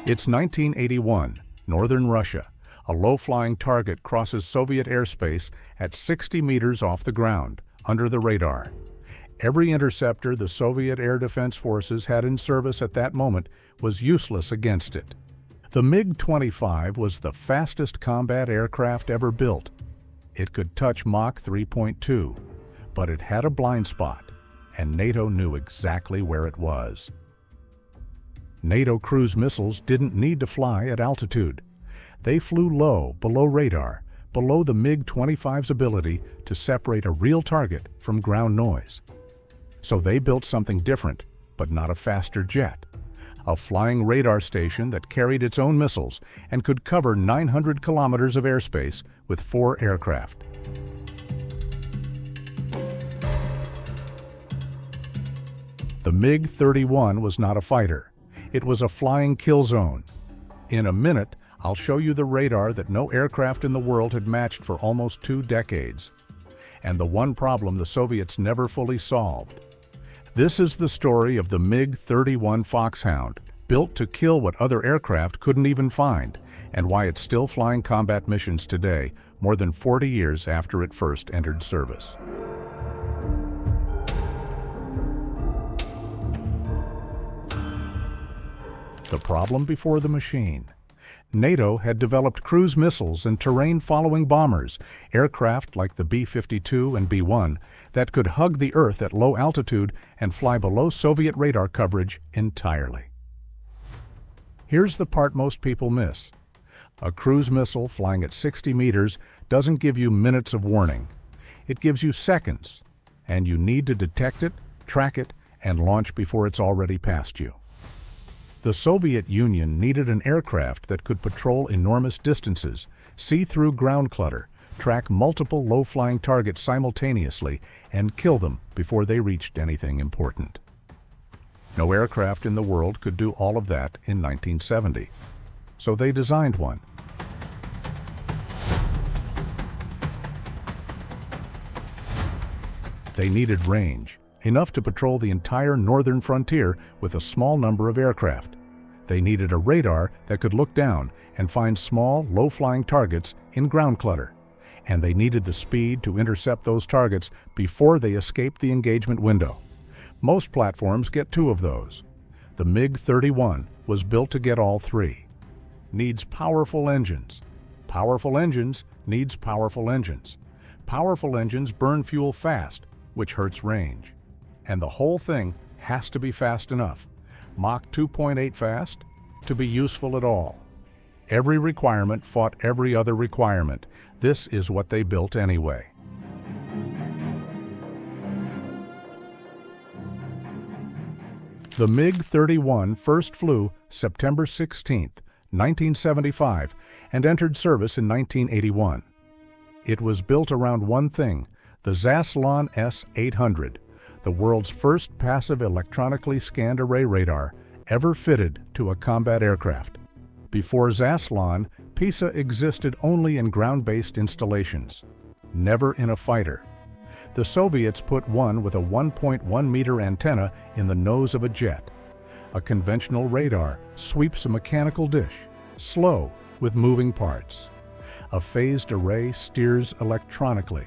It's 1981, northern Russia. A low-flying target crosses Soviet airspace at 60 meters off the ground, under the radar. Every interceptor the Soviet air defense forces had in service at that moment was useless against it. The MiG-25 was the fastest combat aircraft ever built. It could touch Mach 3.2, but it had a blind spot, and NATO knew exactly where it was. NATO cruise missiles didn't need to fly at altitude. They flew low, below radar, below the MiG-25's ability to separate a real target from ground noise. So they built something different, but not a faster jet. A flying radar station that carried its own missiles and could cover 900 kilometers of airspace with 4 aircraft. The MiG-31 was not a fighter. It was a flying kill zone. In a minute, I'll show you the radar that no aircraft in the world had matched for almost 2 decades. And the one problem the Soviets never fully solved. This is the story of the MiG-31 Foxhound, built to kill what other aircraft couldn't even find, and why it's still flying combat missions today, more than 40 years after it first entered service. The problem before the machine. NATO had developed cruise missiles and terrain-following bombers, aircraft like the B-52 and B-1, that could hug the Earth at low altitude and fly below Soviet radar coverage entirely. Here's the part most people miss. A cruise missile flying at 60 meters doesn't give you minutes of warning. It gives you seconds, and you need to detect it, track it, and launch before it's already past you. The Soviet Union needed an aircraft that could patrol enormous distances, see through ground clutter, track multiple low-flying targets simultaneously, and kill them before they reached anything important. No aircraft in the world could do all of that in 1970, so they designed one. They needed range, enough to patrol the entire northern frontier with a small number of aircraft. They needed a radar that could look down and find small, low-flying targets in ground clutter. And they needed the speed to intercept those targets before they escaped the engagement window. Most platforms get 2 of those. The MiG-31 was built to get all 3. Needs powerful engines. Powerful engines needs powerful engines. Powerful engines burn fuel fast, which hurts range. And the whole thing has to be fast enough, Mach 2.8 fast, to be useful at all. Every requirement fought every other requirement. This is what they built anyway. The MiG-31 first flew September 16, 1975, and entered service in 1981. It was built around one thing, the Zaslon S-800, the world's first passive electronically scanned array radar ever fitted to a combat aircraft. Before Zaslon, PISA existed only in ground-based installations, never in a fighter. The Soviets put one with a 1.1-meter antenna in the nose of a jet. A conventional radar sweeps a mechanical dish, slow, with moving parts. A phased array steers electronically.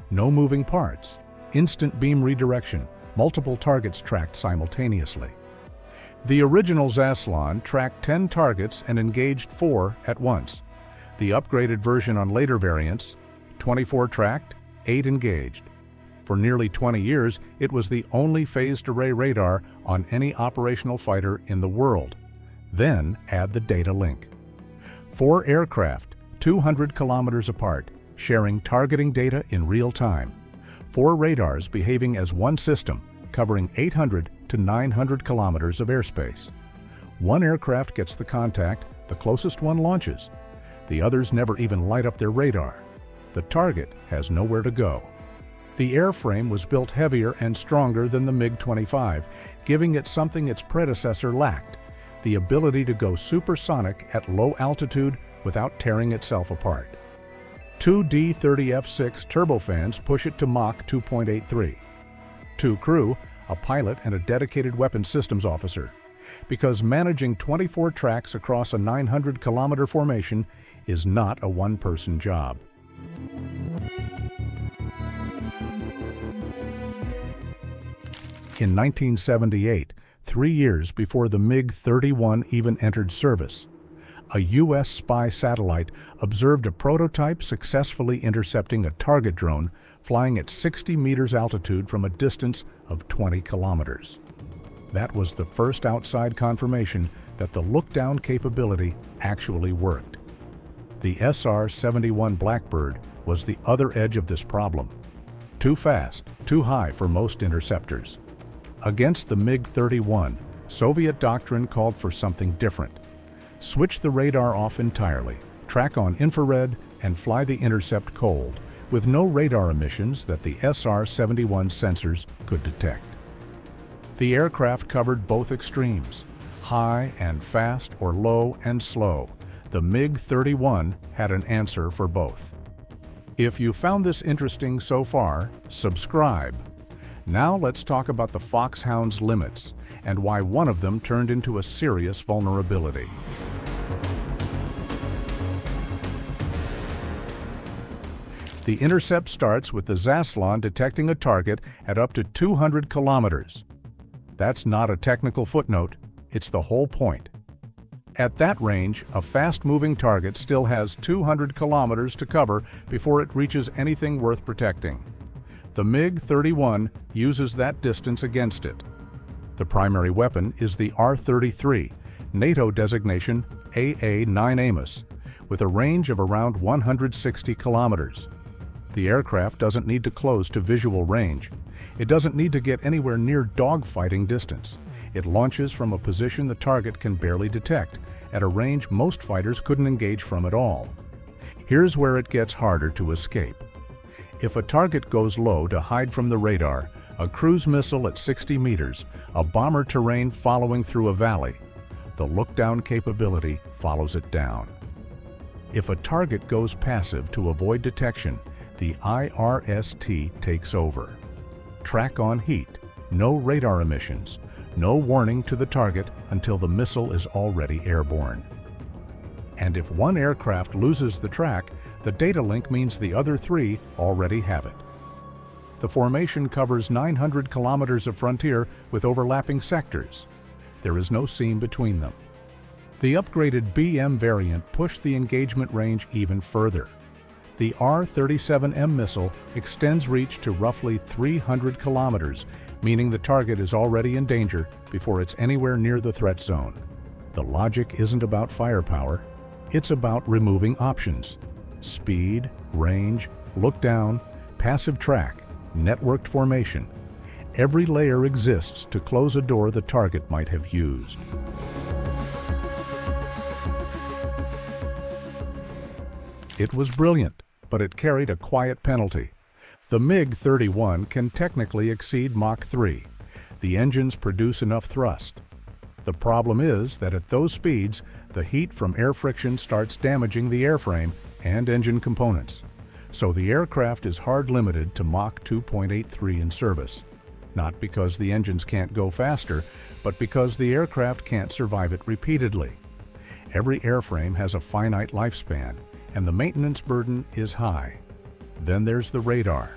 No moving parts. Instant beam redirection, multiple targets tracked simultaneously. The original Zaslon tracked 10 targets and engaged 4 at once. The upgraded version on later variants, 24 tracked, 8 engaged. For nearly 20 years, it was the only phased array radar on any operational fighter in the world. Then add the data link. 4 aircraft, 200 kilometers apart, sharing targeting data in real time. 4 radars behaving as one system, covering 800 to 900 kilometers of airspace. One aircraft gets the contact, the closest one launches. The others never even light up their radar. The target has nowhere to go. The airframe was built heavier and stronger than the MiG-25, giving it something its predecessor lacked, the ability to go supersonic at low altitude without tearing itself apart. 2 D-30F6 turbofans push it to Mach 2.83. 2 crew, a pilot and a dedicated weapons systems officer. because managing 24 tracks across a 900-kilometer formation is not a one-person job. In 1978, 3 years before the MiG-31 even entered service, a U.S. spy satellite observed a prototype successfully intercepting a target drone flying at 60 meters altitude from a distance of 20 kilometers. That was the first outside confirmation that the look-down capability actually worked. The SR-71 Blackbird was the other edge of this problem. Too fast, too high for most interceptors. Against the MiG-31, Soviet doctrine called for something different. Switch the radar off entirely, track on infrared, and fly the intercept cold, with no radar emissions that the SR-71 sensors could detect. The aircraft covered both extremes, high and fast or low and slow. The MiG-31 had an answer for both. If you found this interesting so far, subscribe. Now let's talk about the Foxhound's limits and why one of them turned into a serious vulnerability. The intercept starts with the Zaslon detecting a target at up to 200 kilometers. That's not a technical footnote, it's the whole point. At that range, a fast-moving target still has 200 kilometers to cover before it reaches anything worth protecting. The MiG-31 uses that distance against it. The primary weapon is the R-33, NATO designation AA-9 Amos, with a range of around 160 kilometers. The aircraft doesn't need to close to visual range. It doesn't need to get anywhere near dogfighting distance. It launches from a position the target can barely detect, at a range most fighters couldn't engage from at all. Here's where it gets harder to escape. If a target goes low to hide from the radar, a cruise missile at 60 meters, a bomber terrain following through a valley, the look-down capability follows it down. If a target goes passive to avoid detection, the IRST takes over. Track on heat, no radar emissions, no warning to the target until the missile is already airborne. And if one aircraft loses the track, the data link means the other three already have it. The formation covers 900 kilometers of frontier with overlapping sectors. There is no seam between them. The upgraded BM variant pushed the engagement range even further. The R-37M missile extends reach to roughly 300 kilometers, meaning the target is already in danger before it's anywhere near the threat zone. The logic isn't about firepower, it's about removing options. Speed, range, look down, passive track, networked formation. Every layer exists to close a door the target might have used. It was brilliant, but it carried a quiet penalty. The MiG-31 can technically exceed Mach 3. The engines produce enough thrust. The problem is that at those speeds, the heat from air friction starts damaging the airframe and engine components. So the aircraft is hard limited to Mach 2.83 in service. Not because the engines can't go faster, but because the aircraft can't survive it repeatedly. Every airframe has a finite lifespan, and the maintenance burden is high. Then there's the radar.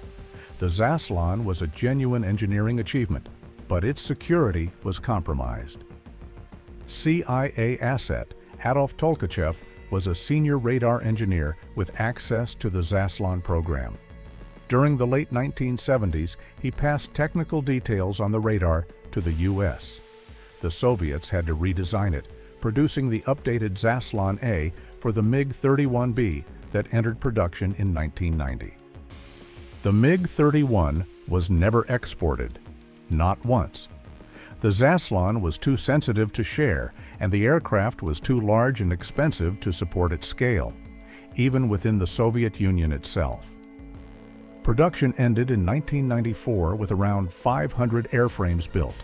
The Zaslon was a genuine engineering achievement, but its security was compromised. CIA asset Adolf Tolkachev was a senior radar engineer with access to the Zaslon program. During the late 1970s, he passed technical details on the radar to the U.S. The Soviets had to redesign it, producing the updated Zaslon A for the MiG-31B that entered production in 1990. The MiG-31 was never exported, not once. The Zaslon was too sensitive to share, and the aircraft was too large and expensive to support its scale, even within the Soviet Union itself. Production ended in 1994 with around 500 airframes built.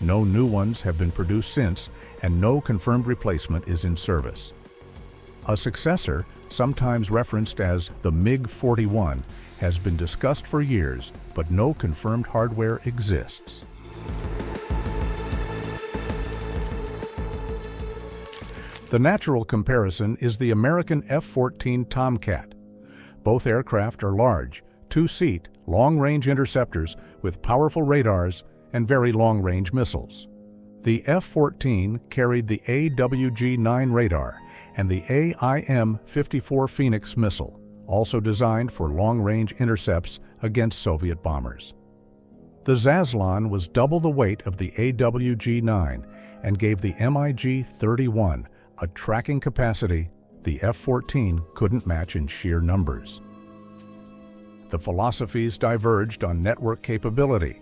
No new ones have been produced since, and no confirmed replacement is in service. A successor, sometimes referenced as the MiG-41, has been discussed for years, but no confirmed hardware exists. The natural comparison is the American F-14 Tomcat. Both aircraft are large, two-seat, long-range interceptors with powerful radars and very long-range missiles. The F-14 carried the AWG-9 radar and the AIM-54 Phoenix missile, also designed for long-range intercepts against Soviet bombers. The Zaslon was double the weight of the AWG-9 and gave the MiG-31 a tracking capacity the F-14 couldn't match in sheer numbers. The philosophies diverged on network capability.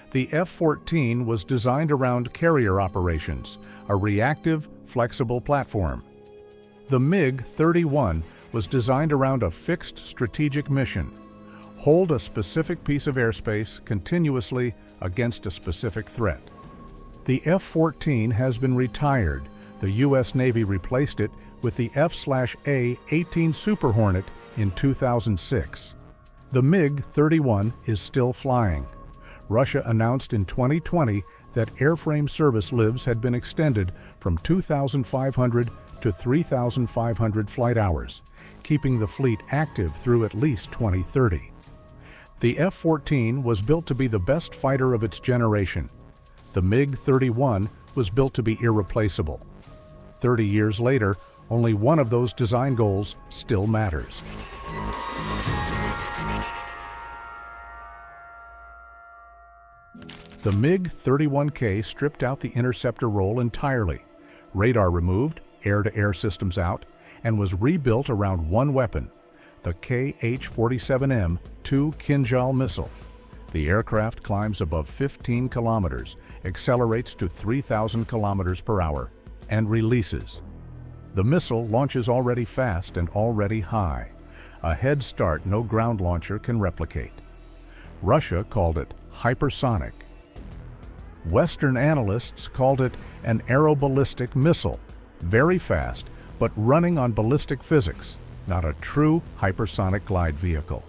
The F-14 was designed around carrier operations, a reactive, flexible platform. The MiG-31 was designed around a fixed strategic mission: hold a specific piece of airspace continuously against a specific threat. The F-14 has been retired. The U.S. Navy replaced it with the F/A-18 Super Hornet in 2006. The MiG-31 is still flying. Russia announced in 2020 that airframe service lives had been extended from 2,500 to 3,500 flight hours, keeping the fleet active through at least 2030. The F-14 was built to be the best fighter of its generation. The MiG-31 was built to be irreplaceable. 30 years later, only one of those design goals still matters. The MiG-31K stripped out the interceptor role entirely, radar removed, air-to-air systems out, and was rebuilt around one weapon, the KH-47M 2 Kinzhal missile. The aircraft climbs above 15 kilometers, accelerates to 3,000 kilometers per hour, and releases. The missile launches already fast and already high, a head start no ground launcher can replicate. Russia called it hypersonic. Western analysts called it an aeroballistic missile, very fast, but running on ballistic physics, not a true hypersonic glide vehicle.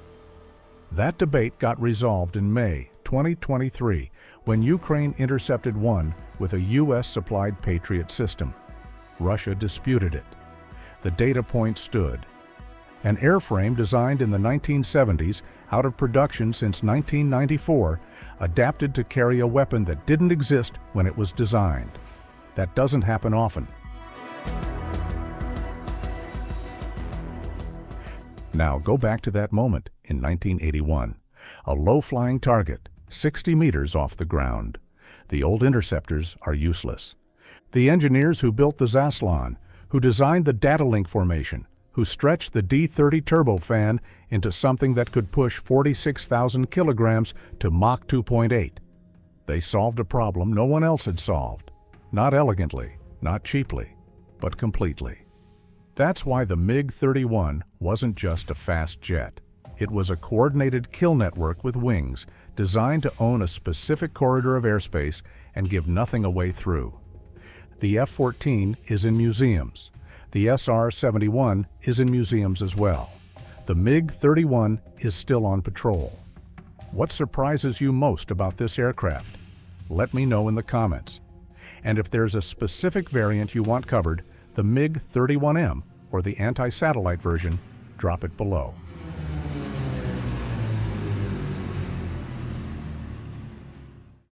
That debate got resolved in May 2023 when Ukraine intercepted one with a U.S.-supplied Patriot system. Russia disputed it. The data point stood. An airframe designed in the 1970s, out of production since 1994, adapted to carry a weapon that didn't exist when it was designed. That doesn't happen often. Now go back to that moment in 1981. A low-flying target, 60 meters off the ground. The old interceptors are useless. The engineers who built the Zaslon, who designed the data link formation, who stretched the D-30 turbofan into something that could push 46,000 kilograms to Mach 2.8. They solved a problem no one else had solved. Not elegantly, not cheaply, but completely. That's why the MiG-31 wasn't just a fast jet. It was a coordinated kill network with wings designed to own a specific corridor of airspace and give nothing away through. The F-14 is in museums. The SR-71 is in museums as well. The MiG-31 is still on patrol. What surprises you most about this aircraft? Let me know in the comments. And if there's a specific variant you want covered, the MiG-31M or the anti-satellite version, drop it below.